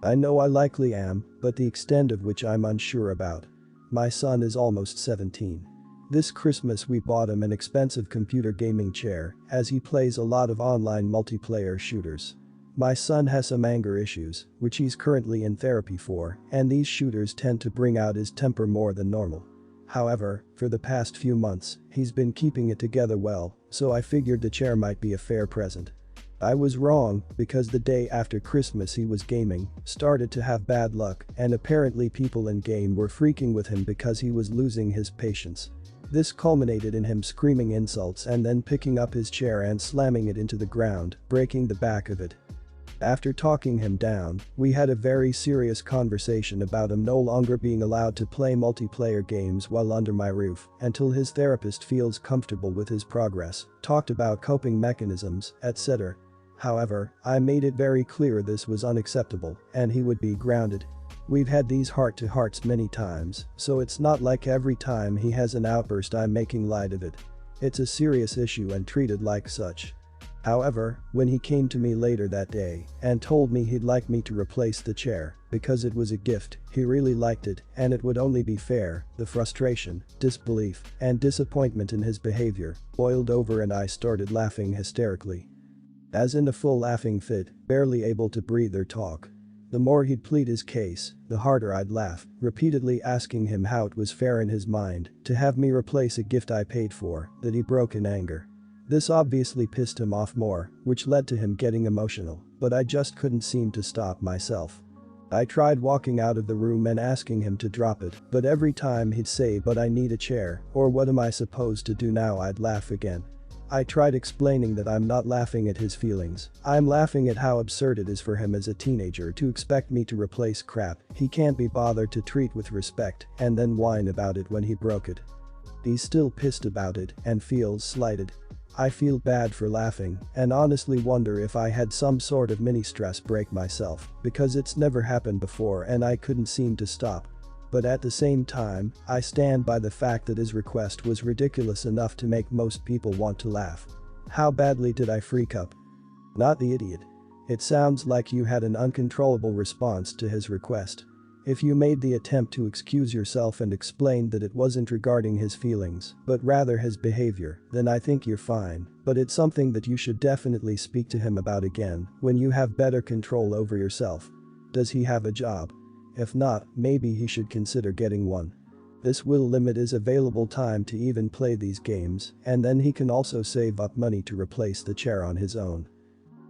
I know I likely am, but the extent of which I'm unsure about. My son is almost 17. This Christmas we bought him an expensive computer gaming chair, as he plays a lot of online multiplayer shooters. My son has some anger issues, which he's currently in therapy for, and these shooters tend to bring out his temper more than normal. However, for the past few months, he's been keeping it together well, so I figured the chair might be a fair present. I was wrong, because the day after Christmas he was gaming, started to have bad luck, and apparently people in game were freaking with him because he was losing his patience. This culminated in him screaming insults and then picking up his chair and slamming it into the ground, breaking the back of it. After talking him down, we had a very serious conversation about him no longer being allowed to play multiplayer games while under my roof until his therapist feels comfortable with his progress, talked about coping mechanisms, etc. However, I made it very clear this was unacceptable and he would be grounded. We've had these heart-to-hearts many times, so it's not like every time he has an outburst I'm making light of it. It's a serious issue and treated like such. However, when he came to me later that day and told me he'd like me to replace the chair because it was a gift, he really liked it and it would only be fair, the frustration, disbelief, and disappointment in his behavior boiled over and I started laughing hysterically. As in a full laughing fit, barely able to breathe or talk. The more he'd plead his case, the harder I'd laugh, repeatedly asking him how it was fair in his mind to have me replace a gift I paid for that he broke in anger. This obviously pissed him off more, which led to him getting emotional, but I just couldn't seem to stop myself. I tried walking out of the room and asking him to drop it, but every time he'd say "but I need a chair," or "what am I supposed to do now?" I'd laugh again. I tried explaining that I'm not laughing at his feelings, I'm laughing at how absurd it is for him as a teenager to expect me to replace crap he can't be bothered to treat with respect and then whine about it when he broke it. He's still pissed about it and feels slighted. I feel bad for laughing and honestly wonder if I had some sort of mini stress break myself because it's never happened before and I couldn't seem to stop. But at the same time, I stand by the fact that his request was ridiculous enough to make most people want to laugh. How badly did I freak up? Not the idiot. It sounds like you had an uncontrollable response to his request. If you made the attempt to excuse yourself and explained that it wasn't regarding his feelings, but rather his behavior, then I think you're fine, but it's something that you should definitely speak to him about again when you have better control over yourself. Does he have a job? If not, maybe he should consider getting one. This will limit his available time to even play these games, and then he can also save up money to replace the chair on his own.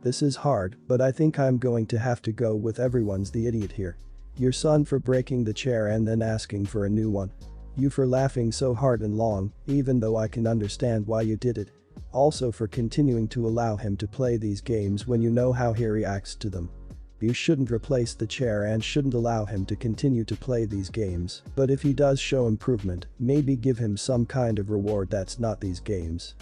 This is hard, but I think I'm going to have to go with everyone's the idiot here. Your son for breaking the chair and then asking for a new one. You for laughing so hard and long, even though I can understand why you did it. Also for continuing to allow him to play these games when you know how he reacts to them. You shouldn't replace the chair and shouldn't allow him to continue to play these games, but if he does show improvement, maybe give him some kind of reward that's not these games.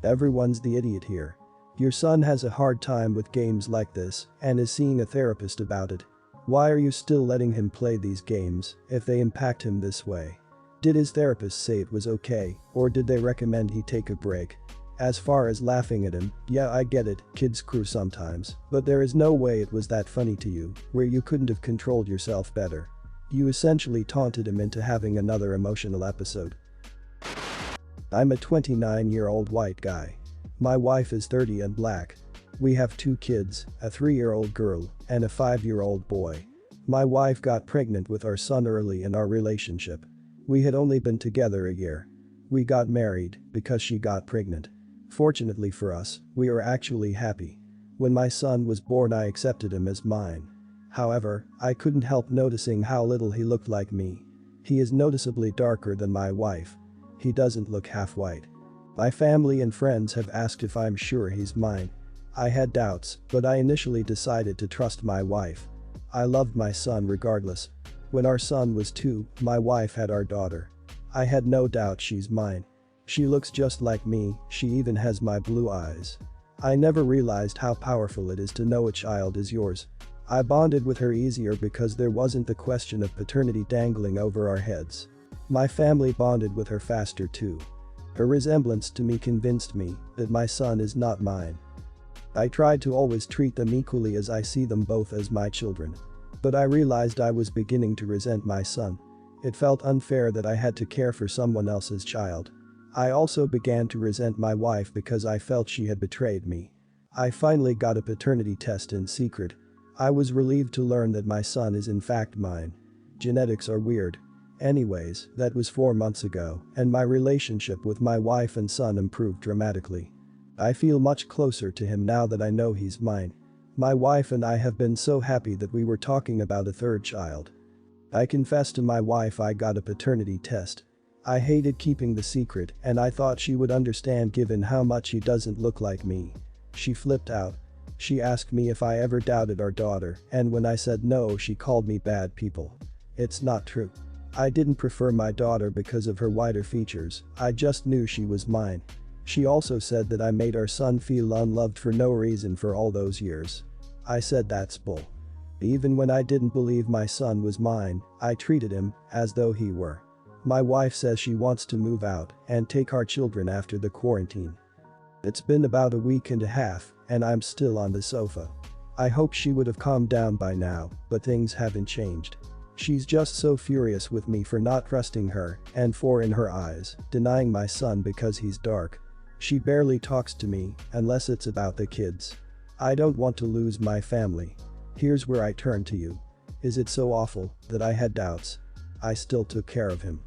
Everyone's the idiot here. Your son has a hard time with games like this and is seeing a therapist about it. Why are you still letting him play these games if they impact him this way? Did his therapist say it was okay, or did they recommend he take a break? As far as laughing at him, yeah, I get it, kids screw sometimes, but there is no way it was that funny to you, where you couldn't have controlled yourself better. You essentially taunted him into having another emotional episode. I'm a 29-year-old white guy. My wife is 30 and black. We have 2 kids, a 3-year-old girl and a 5-year-old boy. My wife got pregnant with our son early in our relationship. We had only been together a year. We got married because she got pregnant. Fortunately for us, we were actually happy. When my son was born I accepted him as mine. However, I couldn't help noticing how little he looked like me. He is noticeably darker than my wife. He doesn't look half white. My family and friends have asked if I'm sure he's mine. I had doubts, but I initially decided to trust my wife. I loved my son regardless. When our son was 2, my wife had our daughter. I had no doubt she's mine. She looks just like me, she even has my blue eyes. I never realized how powerful it is to know a child is yours. I bonded with her easier because there wasn't the question of paternity dangling over our heads. My family bonded with her faster too. Her resemblance to me convinced me that my son is not mine. I tried to always treat them equally as I see them both as my children. But I realized I was beginning to resent my son. It felt unfair that I had to care for someone else's child. I also began to resent my wife because I felt she had betrayed me. I finally got a paternity test in secret. I was relieved to learn that my son is in fact mine. Genetics are weird. Anyways, that was 4 months ago, and my relationship with my wife and son improved dramatically. I feel much closer to him now that I know he's mine. My wife and I have been so happy that we were talking about a third child. I confessed to my wife I got a paternity test. I hated keeping the secret and I thought she would understand given how much he doesn't look like me. She flipped out. She asked me if I ever doubted our daughter, and when I said no, she called me bad people. It's not true. I didn't prefer my daughter because of her wider features, I just knew she was mine. She also said that I made our son feel unloved for no reason for all those years. I said that's bull. Even when I didn't believe my son was mine, I treated him as though he were. My wife says she wants to move out and take our children after the quarantine. It's been about a week and a half and I'm still on the sofa. I hope she would have calmed down by now, but things haven't changed. She's just so furious with me for not trusting her and for, in her eyes, denying my son because he's dark. She barely talks to me unless it's about the kids. I don't want to lose my family. Here's where I turn to you. Is it so awful that I had doubts? I still took care of him.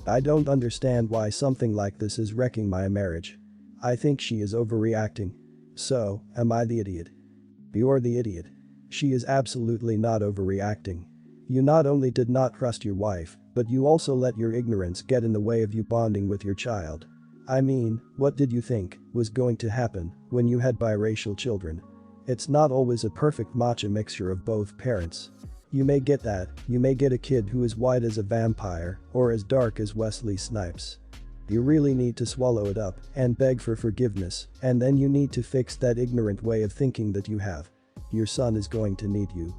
I don't understand why something like this is wrecking my marriage. I think she is overreacting. So, am I the idiot? You're the idiot. She is absolutely not overreacting. You not only did not trust your wife, but you also let your ignorance get in the way of you bonding with your child. I mean, what did you think was going to happen when you had biracial children? It's not always a perfect matcha mixture of both parents. You may get that, you may get a kid who is white as a vampire or as dark as Wesley Snipes. You really need to swallow it up and beg for forgiveness, and then you need to fix that ignorant way of thinking that you have. Your son is going to need you.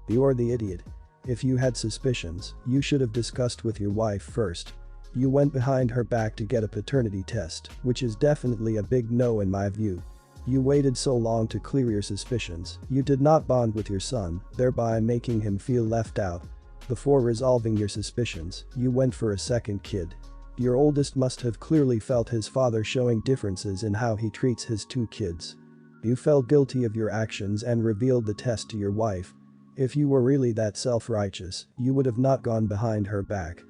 You're the idiot. If you had suspicions, you should have discussed with your wife first. You went behind her back to get a paternity test, which is definitely a big no in my view. You waited so long to clear your suspicions, you did not bond with your son, thereby making him feel left out. Before resolving your suspicions, you went for a second kid. Your oldest must have clearly felt his father showing differences in how he treats his 2 kids. You felt guilty of your actions and revealed the test to your wife. If you were really that self-righteous, you would have not gone behind her back.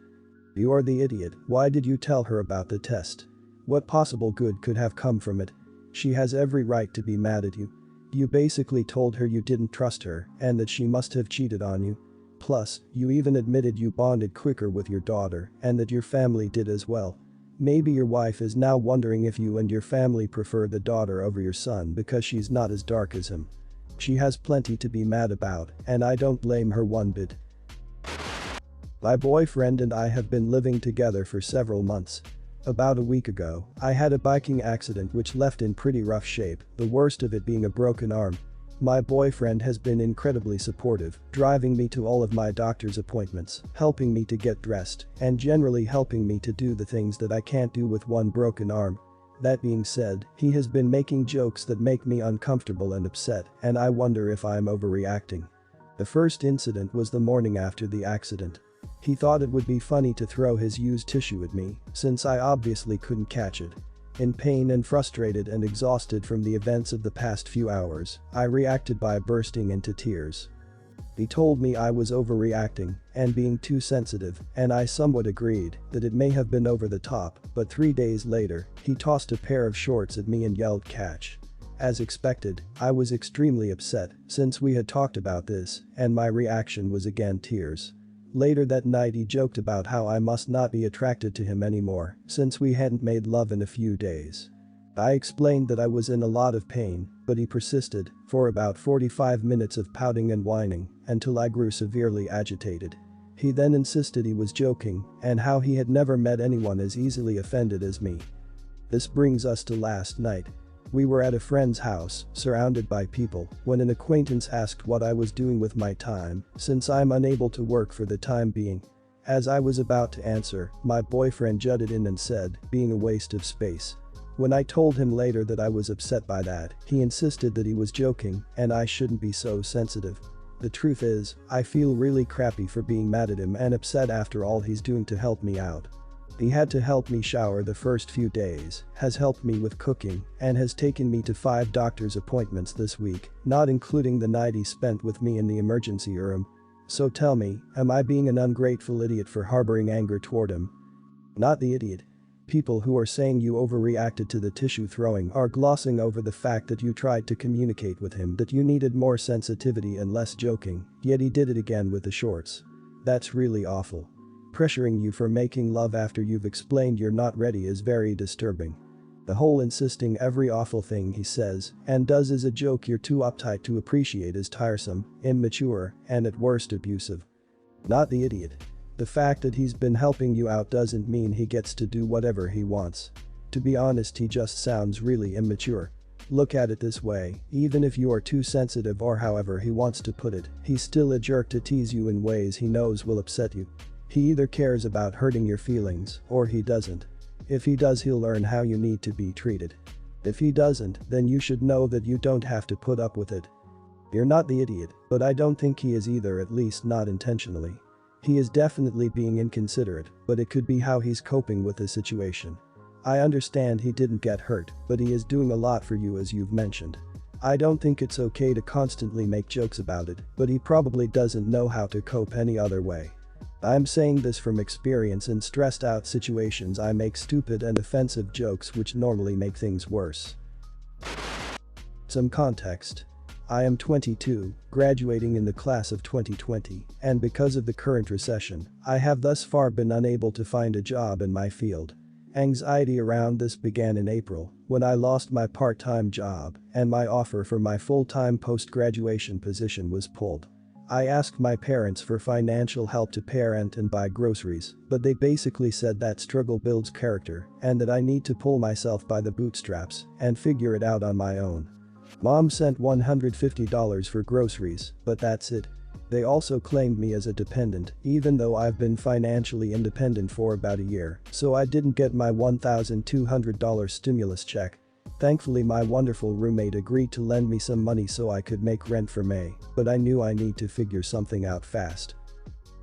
You're the idiot. Why did you tell her about the test? What possible good could have come from it? She has every right to be mad at you. You basically told her you didn't trust her and that she must have cheated on you. Plus, you even admitted you bonded quicker with your daughter and that your family did as well. Maybe your wife is now wondering if you and your family prefer the daughter over your son because she's not as dark as him. She has plenty to be mad about, and I don't blame her one bit. My boyfriend and I have been living together for several months. About a week ago, I had a biking accident which left in pretty rough shape, the worst of it being a broken arm. My boyfriend has been incredibly supportive, driving me to all of my doctor's appointments, helping me to get dressed, and generally helping me to do the things that I can't do with one broken arm. That being said, he has been making jokes that make me uncomfortable and upset, and I wonder if I'm overreacting. The first incident was the morning after the accident. He thought it would be funny to throw his used tissue at me, since I obviously couldn't catch it. In pain and frustrated and exhausted from the events of the past few hours, I reacted by bursting into tears. He told me I was overreacting and being too sensitive, and I somewhat agreed that it may have been over the top, but 3 days later, he tossed a pair of shorts at me and yelled catch. As expected, I was extremely upset since we had talked about this, and my reaction was again tears. Later that night he joked about how I must not be attracted to him anymore since we hadn't made love in a few days. I explained that I was in a lot of pain, but he persisted for about 45 minutes of pouting and whining until I grew severely agitated. He then insisted he was joking and how he had never met anyone as easily offended as me. This brings us to last night. We were at a friend's house, surrounded by people, when an acquaintance asked what I was doing with my time, since I'm unable to work for the time being. As I was about to answer, my boyfriend jutted in and said, being a waste of space. When I told him later that I was upset by that, he insisted that he was joking and I shouldn't be so sensitive. The truth is, I feel really crappy for being mad at him and upset after all he's doing to help me out. He had to help me shower the first few days, has helped me with cooking, and has taken me to 5 doctor's appointments this week, not including the night he spent with me in the emergency room. So tell me, am I being an ungrateful idiot for harboring anger toward him? Not the idiot. People who are saying you overreacted to the tissue throwing are glossing over the fact that you tried to communicate with him that you needed more sensitivity and less joking, yet he did it again with the shorts. That's really awful. Pressuring you for making love after you've explained you're not ready is very disturbing. The whole insisting every awful thing he says and does is a joke you're too uptight to appreciate is tiresome, immature, and at worst abusive. Not the idiot. The fact that he's been helping you out doesn't mean he gets to do whatever he wants. To be honest, he just sounds really immature. Look at it this way, even if you are too sensitive or however he wants to put it, he's still a jerk to tease you in ways he knows will upset you. He either cares about hurting your feelings or he doesn't. If he does, he'll learn how you need to be treated. If he doesn't, then you should know that you don't have to put up with it. You're not the idiot, but I don't think he is either, at least not intentionally. He is definitely being inconsiderate, but it could be how he's coping with the situation. I understand he didn't get hurt, but he is doing a lot for you as you've mentioned. I don't think it's okay to constantly make jokes about it, but he probably doesn't know how to cope any other way. I'm saying this from experience. In stressed out situations I make stupid and offensive jokes which normally make things worse. Some context. I am 22, graduating in the class of 2020, and because of the current recession, I have thus far been unable to find a job in my field. Anxiety around this began in April, when I lost my part-time job and my offer for my full-time post-graduation position was pulled. I asked my parents for financial help to pay rent and buy groceries, but they basically said that struggle builds character and that I need to pull myself by the bootstraps and figure it out on my own. Mom sent $150 for groceries, but that's it. They also claimed me as a dependent, even though I've been financially independent for about a year, so I didn't get my $1,200 stimulus check. Thankfully, my wonderful roommate agreed to lend me some money so I could make rent for May, but I knew I need to figure something out fast.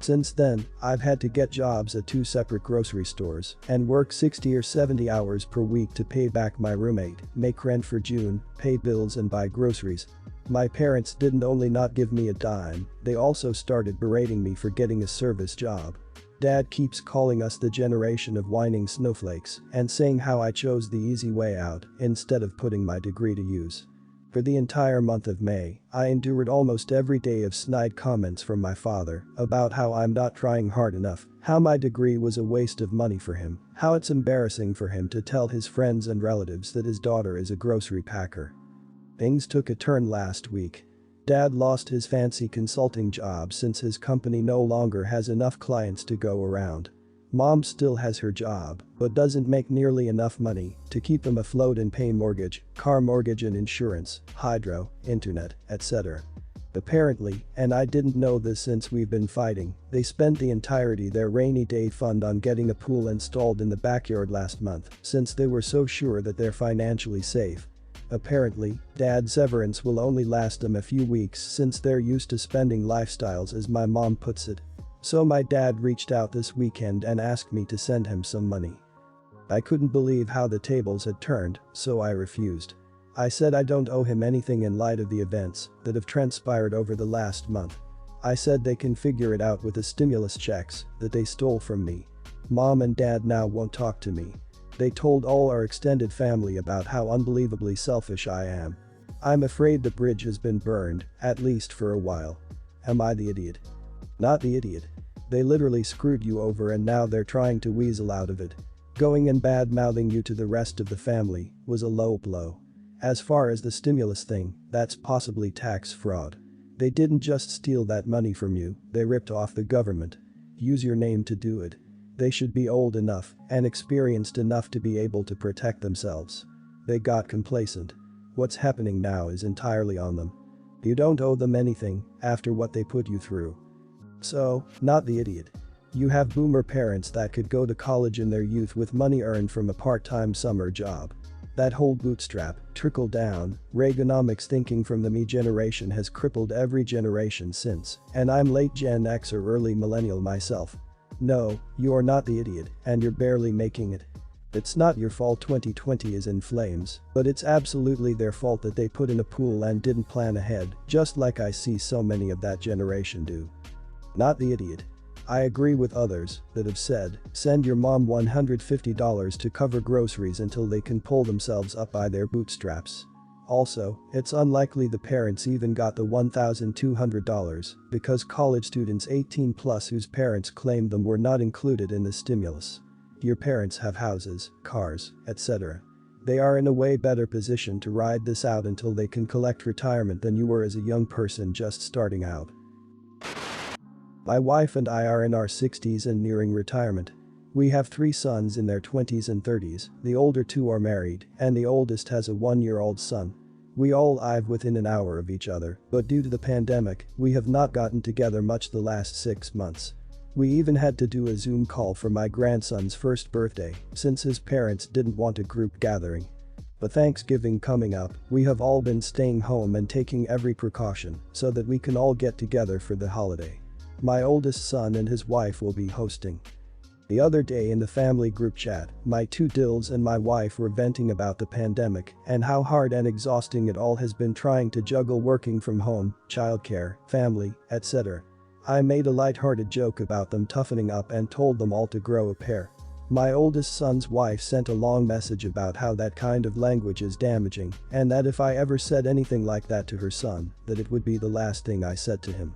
Since then, I've had to get jobs at 2 separate grocery stores and work 60 or 70 hours per week to pay back my roommate, make rent for June, pay bills and buy groceries. My parents didn't only not give me a dime, they also started berating me for getting a service job. Dad keeps calling us the generation of whining snowflakes and saying how I chose the easy way out instead of putting my degree to use. For the entire month of May, I endured almost every day of snide comments from my father about how I'm not trying hard enough, how my degree was a waste of money for him, how it's embarrassing for him to tell his friends and relatives that his daughter is a grocery packer. Things took a turn last week. Dad lost his fancy consulting job since his company no longer has enough clients to go around. Mom still has her job, but doesn't make nearly enough money to keep them afloat and pay mortgage, car mortgage and insurance, hydro, internet, etc. Apparently, and I didn't know this since we've been fighting, they spent the entirety their rainy day fund on getting a pool installed in the backyard last month since they were so sure that they're financially safe. Apparently, Dad's severance will only last them a few weeks since they're used to spending lifestyles, as my mom puts it. So my dad reached out this weekend and asked me to send him some money. I couldn't believe how the tables had turned, so I refused. I said I don't owe him anything in light of the events that have transpired over the last month. I said they can figure it out with the stimulus checks that they stole from me. Mom and Dad now won't talk to me. They told all our extended family about how unbelievably selfish I am. I'm afraid the bridge has been burned, at least for a while. Am I the idiot? Not the idiot. They literally screwed you over and now they're trying to weasel out of it. Going and bad-mouthing you to the rest of the family was a low blow. As far as the stimulus thing, that's possibly tax fraud. They didn't just steal that money from you, they ripped off the government. Use your name to do it. They should be old enough and experienced enough to be able to protect themselves. They got complacent. What's happening now is entirely on them. You don't owe them anything after what they put you through. So, not the idiot. You have boomer parents that could go to college in their youth with money earned from a part-time summer job. That whole bootstrap, trickle down, Reaganomics thinking from the me generation has crippled every generation since, and I'm late Gen X or early millennial myself. No, you're not the idiot, and you're barely making it. It's not your fault 2020 is in flames, but it's absolutely their fault that they put in a pool and didn't plan ahead, just like I see so many of that generation do. Not the idiot. I agree with others that have said, send your mom $150 to cover groceries until they can pull themselves up by their bootstraps. Also, it's unlikely the parents even got the $1,200 because college students 18 plus whose parents claimed them were not included in the stimulus. Your parents have houses, cars, etc. They are in a way better position to ride this out until they can collect retirement than you were as a young person just starting out. My wife and I are in our 60s and nearing retirement. We have 3 sons in their 20s and 30s, the older 2 are married, and the oldest has a 1-year-old son. We all live within an hour of each other, but due to the pandemic, we have not gotten together much the last 6 months. We even had to do a Zoom call for my grandson's first birthday, since his parents didn't want a group gathering. But Thanksgiving coming up, we have all been staying home and taking every precaution so that we can all get together for the holiday. My oldest son and his wife will be hosting. The other day in the family group chat, my 2 dills and my wife were venting about the pandemic and how hard and exhausting it all has been trying to juggle working from home, childcare, family, etc. I made a light-hearted joke about them toughening up and told them all to grow a pair. My oldest son's wife sent a long message about how that kind of language is damaging and that if I ever said anything like that to her son, that it would be the last thing I said to him.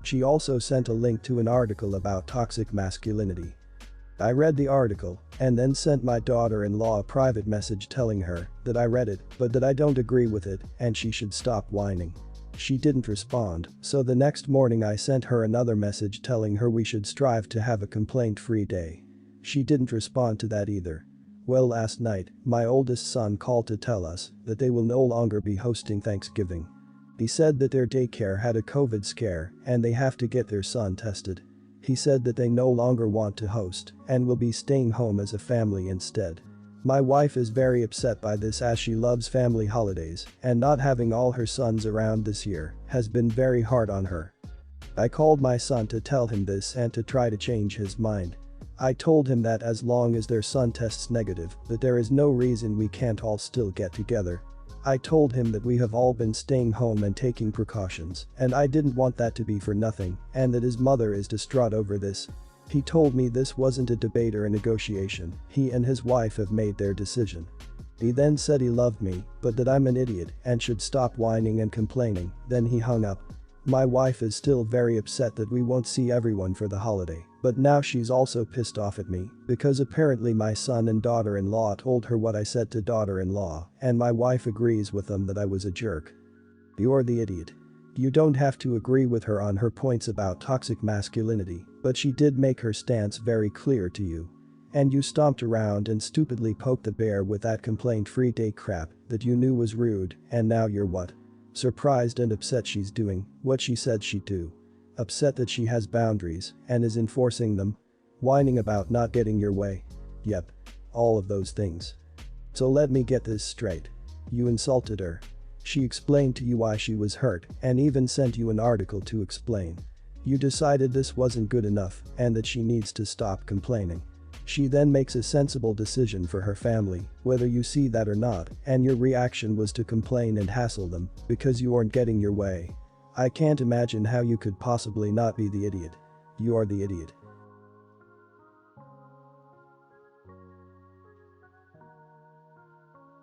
She also sent a link to an article about toxic masculinity. I read the article and then sent my daughter-in-law a private message telling her that I read it but that I don't agree with it and she should stop whining. She didn't respond, so the next morning I sent her another message telling her we should strive to have a complaint-free day. She didn't respond to that either. Well, last night, my oldest son called to tell us that they will no longer be hosting Thanksgiving. He said that their daycare had a COVID scare and they have to get their son tested. He said that they no longer want to host and will be staying home as a family instead. My wife is very upset by this as she loves family holidays and not having all her sons around this year has been very hard on her. I called my son to tell him this and to try to change his mind. I told him that as long as their son tests negative, that there is no reason we can't all still get together. I told him that we have all been staying home and taking precautions, and I didn't want that to be for nothing, and that his mother is distraught over this. He told me this wasn't a debate or a negotiation, he and his wife have made their decision. He then said he loved me, but that I'm an idiot and should stop whining and complaining, then he hung up. My wife is still very upset that we won't see everyone for the holiday, but now she's also pissed off at me because apparently my son and daughter-in-law told her what I said to daughter-in-law and my wife agrees with them that I was a jerk. You're the idiot. You don't have to agree with her on her points about toxic masculinity, but she did make her stance very clear to you. And you stomped around and stupidly poked the bear with that complaint-free day crap that you knew was rude, and now you're what? Surprised and upset she's doing what she said she'd do. Upset that she has boundaries and is enforcing them. Whining about not getting your way. Yep. All of those things. So let me get this straight. You insulted her. She explained to you why she was hurt and even sent you an article to explain. You decided this wasn't good enough and that she needs to stop complaining. She then makes a sensible decision for her family, whether you see that or not, and your reaction was to complain and hassle them because you aren't getting your way. I can't imagine how you could possibly not be the idiot. You are the idiot.